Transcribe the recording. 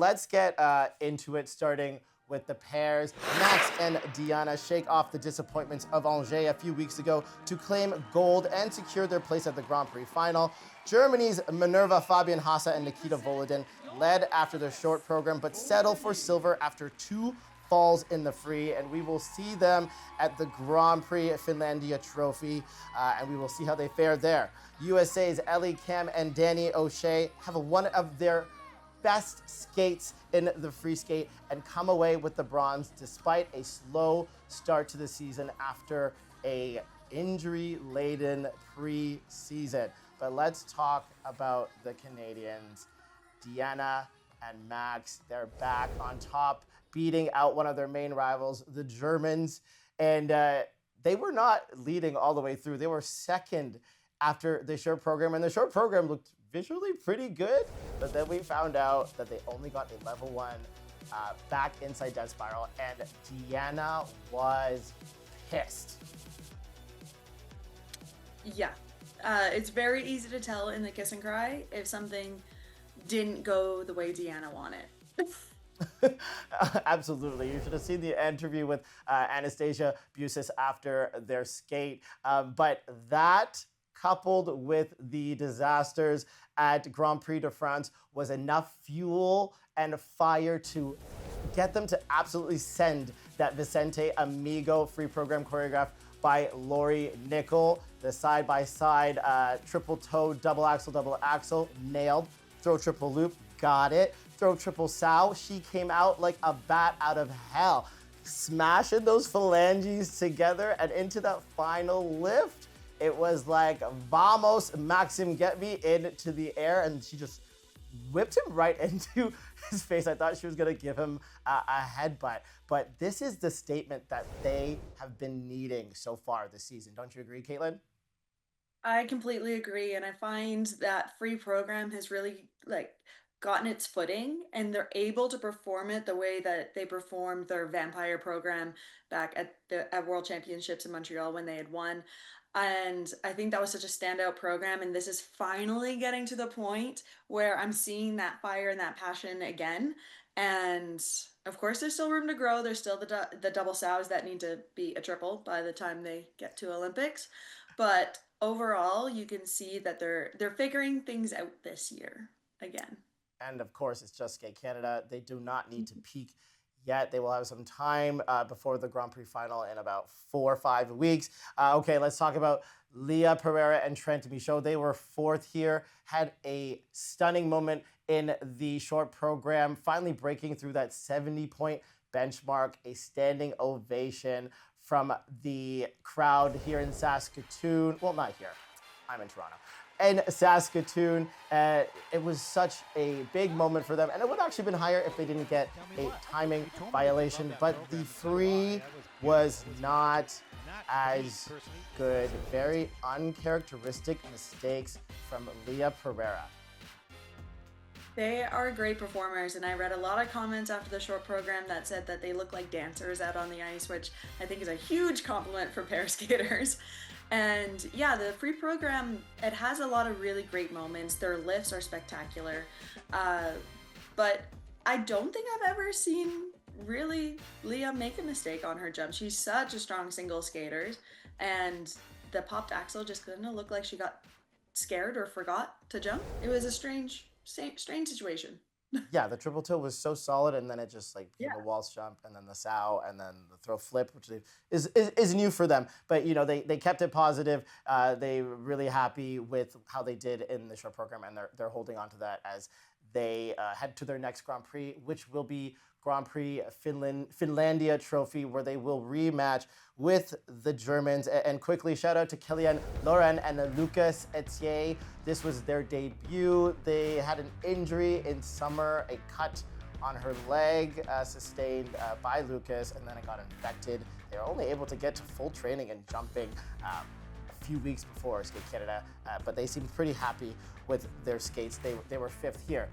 let's get into it, starting with the pairs. Max and Deanna shake off the disappointments of Angers a few weeks ago to claim gold and secure their place at the Grand Prix final. Germany's Minerva, Fabienne, Hase, and Nikita Volodin led after their short program, but settle for silver after 2 falls in the free, and we will see them at the Grand Prix Finlandia Trophy, and we will see how they fare there. USA's Ellie, Cam, and Danny O'Shea have one of their best skates in the free skate and come away with the bronze despite a slow start to the season after a injury-laden pre-season. But let's talk about the Canadians. Deanna and Max, they're back on top, beating out one of their main rivals, the Germans. And they were not leading all the way through. They were second after the short program, and the short program looked visually pretty good, but then we found out that they only got a level 1 back inside death spiral, and Deanna was pissed. Yeah, it's very easy to tell in the kiss and cry if something didn't go the way Deanna wanted. Absolutely. You should have seen the interview with Anastasia Busis after their skate. But that, coupled with the disasters at Grand Prix de France, was enough fuel and fire to get them to absolutely send that Vicente Amigo free program choreographed by Lori Nickel. The side-by-side triple toe, double axel, nailed. Throw triple loop, got it. Throw triple sow, she came out like a bat out of hell. Smashing those phalanges together and into that final lift. It was like, vamos, Maxim, get me into the air, and she just whipped him right into his face. I thought she was gonna give him a headbutt, but this is the statement that they have been needing so far this season. Don't you agree, Kaetlyn? I completely agree, and I find that free program has really gotten its footing, and they're able to perform it the way that they performed their vampire program back at World Championships in Montreal when they had won. And I think that was such a standout program, and this is finally getting to the point where I'm seeing that fire and that passion again. And of course, there's still room to grow. There's still the double sows that need to be a triple by the time they get to Olympics. But overall, you can see that they're figuring things out this year again. And of course, it's just Skate Canada. They do not need to peak yet. They will have some time before the Grand Prix final in about 4 or 5 weeks. Okay, let's talk about Leah Pereira and Trent Michaud. They were 4th here, had a stunning moment in the short program, finally breaking through that 70-point benchmark, a standing ovation from the crowd here in Saskatoon. Well, not here. I'm in Toronto. In Saskatoon, it was such a big moment for them, and it would have actually been higher if they didn't get a timing violation, but the free was not as good. Very uncharacteristic mistakes from Leah Pereira. They are great performers, and I read a lot of comments after the short program that said that they look like dancers out on the ice, which I think is a huge compliment for pair skaters. And yeah, the free program, it has a lot of really great moments. Their lifts are spectacular. But I don't think I've ever seen really Leah make a mistake on her jump. She's such a strong single skater, and the popped axle just kind of looked like she got scared or forgot to jump. It was a strange situation. Yeah, the triple toe was so solid, and then it just became a waltz jump, and then the sow, and then the throw flip, which is new for them. But they kept it positive. They were really happy with how they did in the short program, and they're holding on to that as they head to their next Grand Prix, which will be Grand Prix Finlandia Trophy, where they will rematch with the Germans. And quickly, shout out to Kellyanne Lauren and Lucas Etier. This was their debut. They had an injury in summer, a cut on her leg sustained by Lucas, and then it got infected. They were only able to get to full training and jumping a few weeks before Skate Canada, but they seemed pretty happy with their skates. They were 5th here.